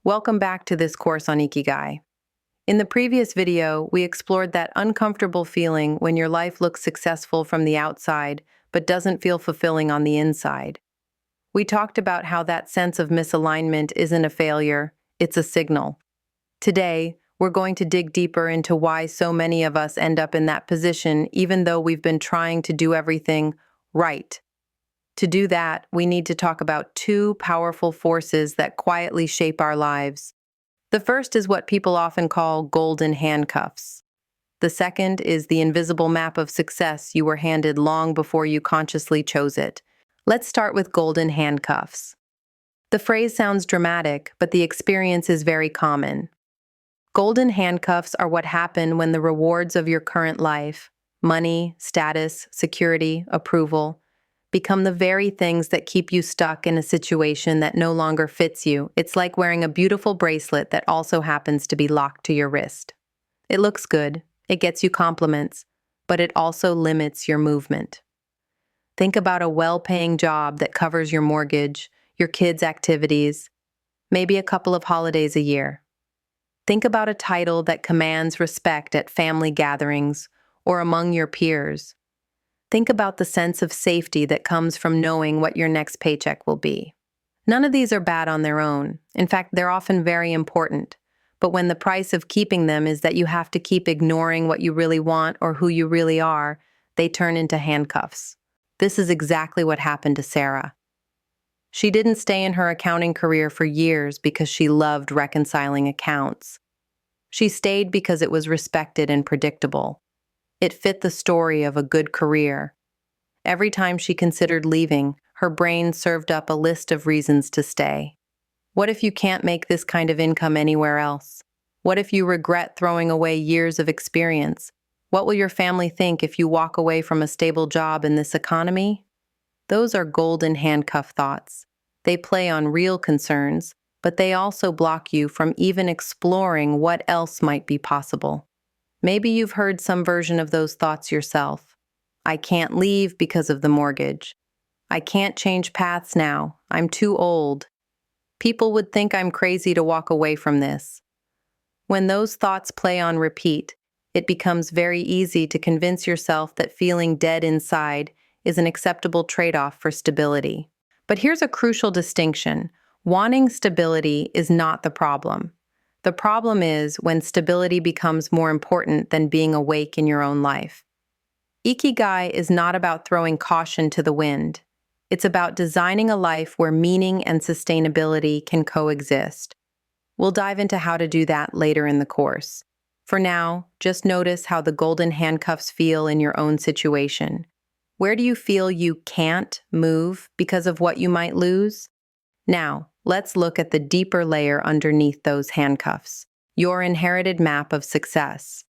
Welcome back to this course on Ikigai. In the previous video, we explored that uncomfortable feeling when your life looks successful from the outside but doesn't feel fulfilling on the inside. We talked about how that sense of misalignment isn't a failure, it's a signal. Today, we're going to dig deeper into why so many of us end up in that position even though we've been trying to do everything right. To do that, we need to talk about two powerful forces that quietly shape our lives. The first is what people often call golden handcuffs. The second is the invisible map of success you were handed long before you consciously chose it. Let's start with golden handcuffs. The phrase sounds dramatic, but the experience is very common. Golden handcuffs are what happen when the rewards of your current life, money, status, security, approval, become the very things that keep you stuck in a situation that no longer fits you. It's like wearing a beautiful bracelet that also happens to be locked to your wrist. It looks good, it gets you compliments, but it also limits your movement. Think about a well-paying job that covers your mortgage, your kids' activities, maybe a couple of holidays a year. Think about a title that commands respect at family gatherings or among your peers. Think about the sense of safety that comes from knowing what your next paycheck will be. None of these are bad on their own. In fact, they're often very important. But when the price of keeping them is that you have to keep ignoring what you really want or who you really are, they turn into handcuffs. This is exactly what happened to Sarah. She didn't stay in her accounting career for years because she loved reconciling accounts. She stayed because it was respected and predictable. It fit the story of a good career. Every time she considered leaving, her brain served up a list of reasons to stay. What if you can't make this kind of income anywhere else? What if you regret throwing away years of experience? What will your family think if you walk away from a stable job in this economy? Those are golden handcuff thoughts. They play on real concerns, but they also block you from even exploring what else might be possible. Maybe you've heard some version of those thoughts yourself. I can't leave because of the mortgage. I can't change paths now. I'm too old. People would think I'm crazy to walk away from this. When those thoughts play on repeat, it becomes very easy to convince yourself that feeling dead inside is an acceptable trade-off for stability. But here's a crucial distinction. Wanting stability is not the problem. The problem is when stability becomes more important than being awake in your own life. Ikigai is not about throwing caution to the wind. It's about designing a life where meaning and sustainability can coexist. We'll dive into how to do that later in the course. For now, just notice how the golden handcuffs feel in your own situation. Where do you feel you can't move because of what you might lose? Now, let's look at the deeper layer underneath those handcuffs, your inherited map of success.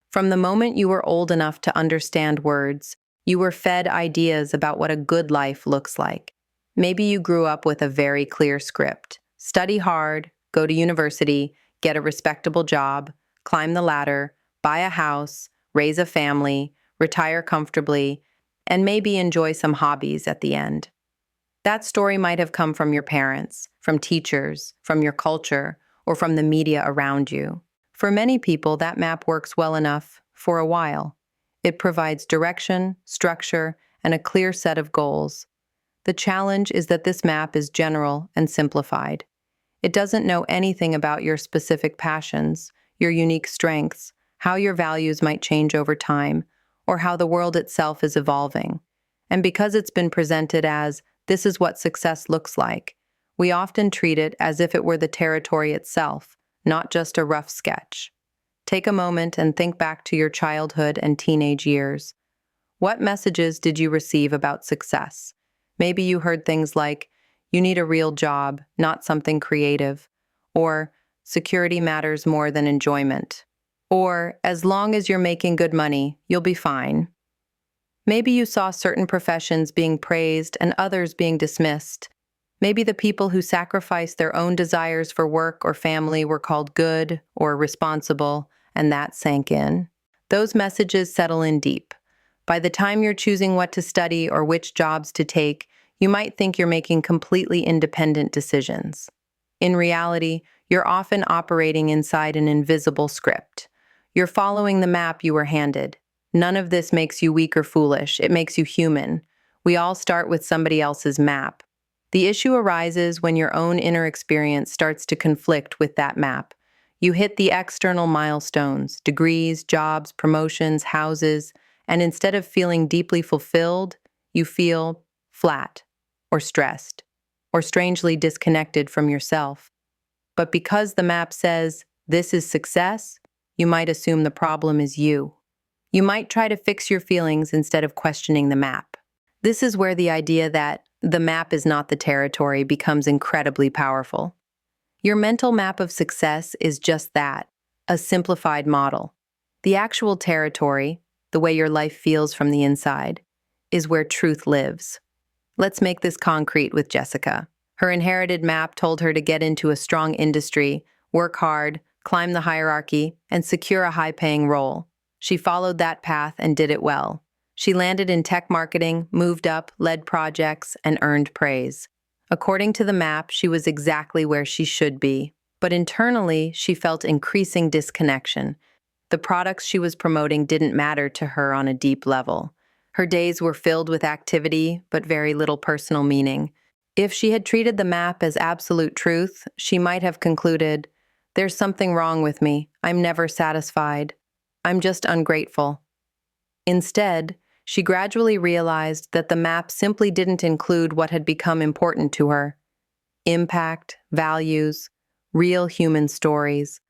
From the moment you were old enough to understand words, you were fed ideas about what a good life looks like. Maybe you grew up with a very clear script. Study hard, go to university, get a respectable job, climb the ladder, buy a house, raise a family, retire comfortably, and maybe enjoy some hobbies at the end. That story might have come from your parents, from teachers, from your culture, or from the media around you. For many people, that map works well enough for a while. It provides direction, structure, and a clear set of goals. The challenge is that this map is general and simplified. It doesn't know anything about your specific passions, your unique strengths, how your values might change over time, or how the world itself is evolving. And because it's been presented as this is what success looks like, we often treat it as if it were the territory itself, not just a rough sketch. Take a moment and think back to your childhood and teenage years. What messages did you receive about success? Maybe you heard things like, you need a real job, not something creative, or security matters more than enjoyment, or as long as you're making good money, you'll be fine. Maybe you saw certain professions being praised and others being dismissed. Maybe the people who sacrificed their own desires for work or family were called good or responsible, and that sank in. Those messages settle in deep. By the time you're choosing what to study or which jobs to take, you might think you're making completely independent decisions. In reality, you're often operating inside an invisible script. You're following the map you were handed. None of this makes you weak or foolish, it makes you human. We all start with somebody else's map. The issue arises when your own inner experience starts to conflict with that map. You hit the external milestones, degrees, jobs, promotions, houses, and instead of feeling deeply fulfilled, you feel flat, or stressed, or strangely disconnected from yourself. But because the map says, this is success, you might assume the problem is you. You might try to fix your feelings instead of questioning the map. This is where the idea that the map is not the territory becomes incredibly powerful. Your mental map of success is just that, a simplified model. The actual territory, the way your life feels from the inside, is where truth lives. Let's make this concrete with Jessica. Her inherited map told her to get into a strong industry, work hard, climb the hierarchy, and secure a high-paying role. She followed that path and did it well. She landed in tech marketing, moved up, led projects, and earned praise. According to the map, she was exactly where she should be. But internally, she felt increasing disconnection. The products she was promoting didn't matter to her on a deep level. Her days were filled with activity, but very little personal meaning. If she had treated the map as absolute truth, she might have concluded, "There's something wrong with me. I'm never satisfied. I'm just ungrateful." Instead, she gradually realized that the map simply didn't include what had become important to her: impact, values, real human stories.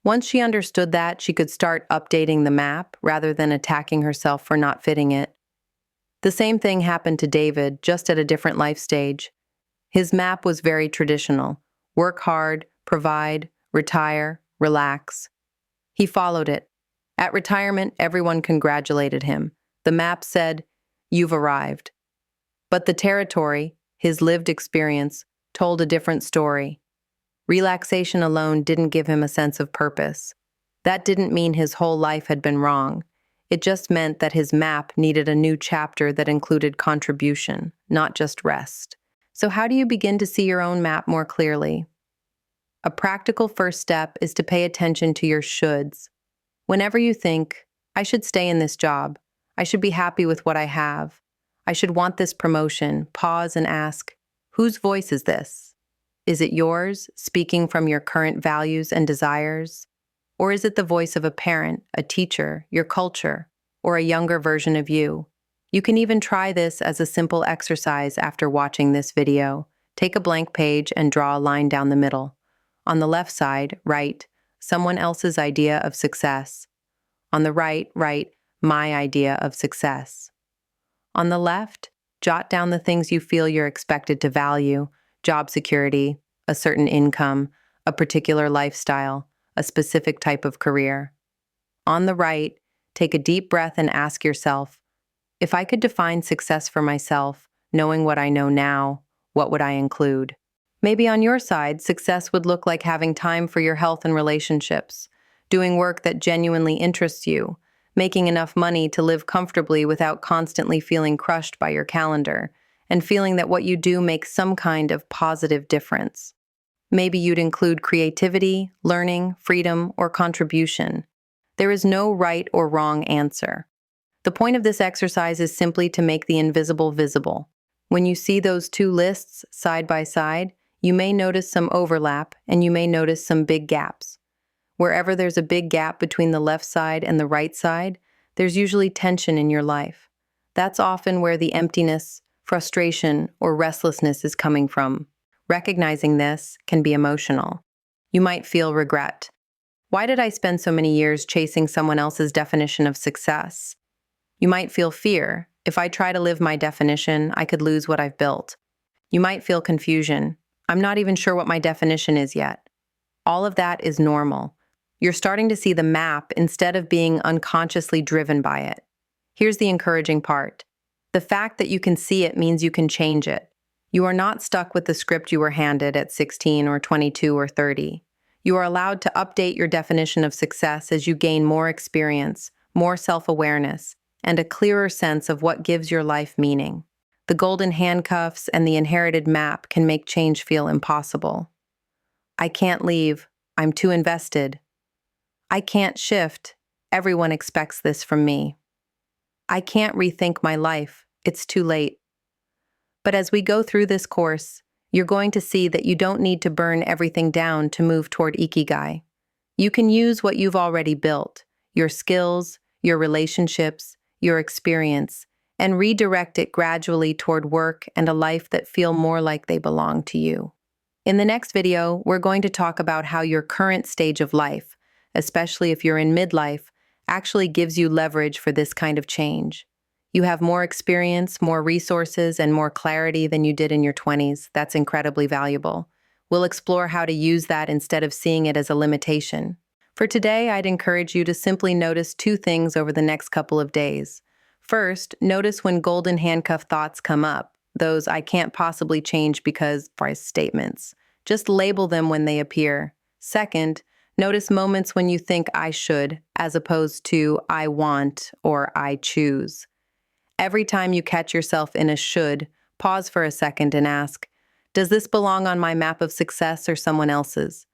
Once she understood that, she could start updating the map rather than attacking herself for not fitting it. The same thing happened to David, just at a different life stage. His map was very traditional: work hard, provide, retire, relax. He followed it. At retirement, everyone congratulated him. The map said, "You've arrived." But the territory, his lived experience, told a different story. Relaxation alone didn't give him a sense of purpose. That didn't mean his whole life had been wrong. It just meant that his map needed a new chapter that included contribution, not just rest. So how do you begin to see your own map more clearly? A practical first step is to pay attention to your shoulds. Whenever you think, "I should stay in this job," "I should be happy with what I have," "I should want this promotion," pause and ask, whose voice is this? Is it yours, speaking from your current values and desires? Or is it the voice of a parent, a teacher, your culture, or a younger version of you? You can even try this as a simple exercise after watching this video. Take a blank page and draw a line down the middle. On the left side, write, "Someone else's idea of success." On the right, write, "My idea of success." On the left, jot down the things you feel you're expected to value: job security, a certain income, a particular lifestyle, a specific type of career. On the right, take a deep breath and ask yourself, if I could define success for myself, knowing what I know now, what would I include? Maybe on your side, success would look like having time for your health and relationships, doing work that genuinely interests you, making enough money to live comfortably without constantly feeling crushed by your calendar, and feeling that what you do makes some kind of positive difference. Maybe you'd include creativity, learning, freedom, or contribution. There is no right or wrong answer. The point of this exercise is simply to make the invisible visible. When you see those two lists side by side, you may notice some overlap and you may notice some big gaps. Wherever there's a big gap between the left side and the right side, there's usually tension in your life. That's often where the emptiness, frustration, or restlessness is coming from. Recognizing this can be emotional. You might feel regret. Why did I spend so many years chasing someone else's definition of success? You might feel fear. If I try to live my definition, I could lose what I've built. You might feel confusion. I'm not even sure what my definition is yet. All of that is normal. You're starting to see the map instead of being unconsciously driven by it. Here's the encouraging part. The fact that you can see it means you can change it. You are not stuck with the script you were handed at 16 or 22 or 30. You are allowed to update your definition of success as you gain more experience, more self-awareness, and a clearer sense of what gives your life meaning. The golden handcuffs and the inherited map can make change feel impossible. I can't leave. I'm too invested. I can't shift. Everyone expects this from me. I can't rethink my life. It's too late. But as we go through this course, you're going to see that you don't need to burn everything down to move toward Ikigai. You can use what you've already built, your skills, your relationships, your experience, and redirect it gradually toward work and a life that feel more like they belong to you. In the next video, we're going to talk about how your current stage of life, especially if you're in midlife, actually gives you leverage for this kind of change. You have more experience, more resources, and more clarity than you did in your 20s. That's incredibly valuable. We'll explore how to use that instead of seeing it as a limitation. For today, I'd encourage you to simply notice two things over the next couple of days. First, notice when golden handcuff thoughts come up, those "I can't possibly change because" statements. Just label them when they appear. Second, notice moments when you think "I should" as opposed to "I want" or "I choose." Every time you catch yourself in a should, pause for a second and ask, does this belong on my map of success or someone else's?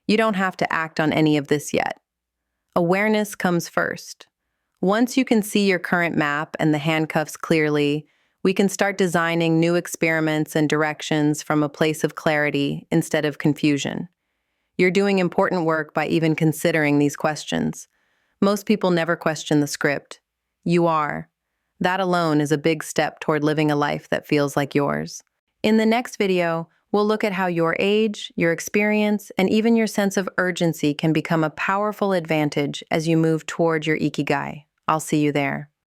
You don't have to act on any of this yet. Awareness comes first. Once you can see your current map and the handcuffs clearly, we can start designing new experiments and directions from a place of clarity instead of confusion. You're doing important work by even considering these questions. Most people never question the script. You are. That alone is a big step toward living a life that feels like yours. In the next video, we'll look at how your age, your experience, and even your sense of urgency can become a powerful advantage as you move toward your Ikigai. I'll see you there.